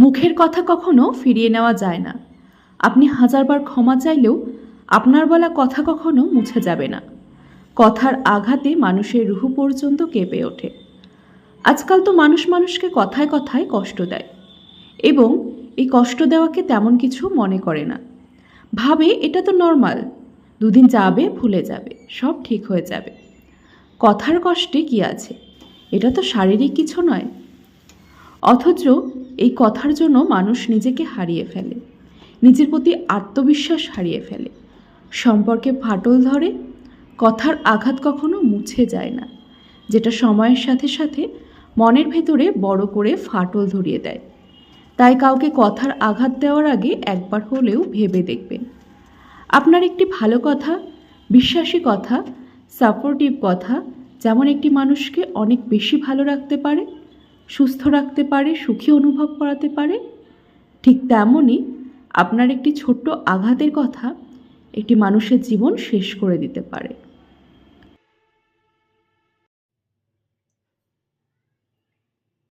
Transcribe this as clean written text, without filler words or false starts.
মুখের কথা কখনো ফিরিয়ে নেওয়া যায় না। আপনি হাজারবার ক্ষমা চাইলেও আপনার বলা কথা কখনো মুছে যাবে না। কথার আঘাতে মানুষের রুহ পর্যন্ত কেঁপে ওঠে। আজকাল তো মানুষ মানুষকে কথায় কথায় কষ্ট দেয় এবং এই কষ্ট দেওয়াকে তেমন কিছু মনে করে না। ভাবে এটা তো নর্মাল, দুদিন যাবে ভুলে যাবে, সব ঠিক হয়ে যাবে। কথার কষ্টে কি আছে? এটা তো শারীরিক কিছু নয়। অথচ এই কথার জন্য মানুষ নিজেকে হারিয়ে ফেলে, নিজের প্রতি আত্মবিশ্বাস হারিয়ে ফেলে, সম্পর্কে ফাটল ধরে। কথার আঘাত কখনো মুছে যায় না, যেটা সময়ের সাথে সাথে মনের ভেতরে বড় করে ফাটল ধরিয়ে দেয়। তাই কাউকে কথার আঘাত দেওয়ার আগে একবার হলেও ভেবে দেখবেন। আপনার একটি ভালো কথা, বিশ্বাসী কথা, সাপোর্টিভ কথা যেমন একটি মানুষকে অনেক বেশি ভালো রাখতে পারে, সুস্থ রাখতে পারে, সুখী অনুভব করাতে পারে, ঠিক তেমনই আপনার একটি ছোট্ট আঘাতের কথা একটি মানুষের জীবন শেষ করে দিতে পারে।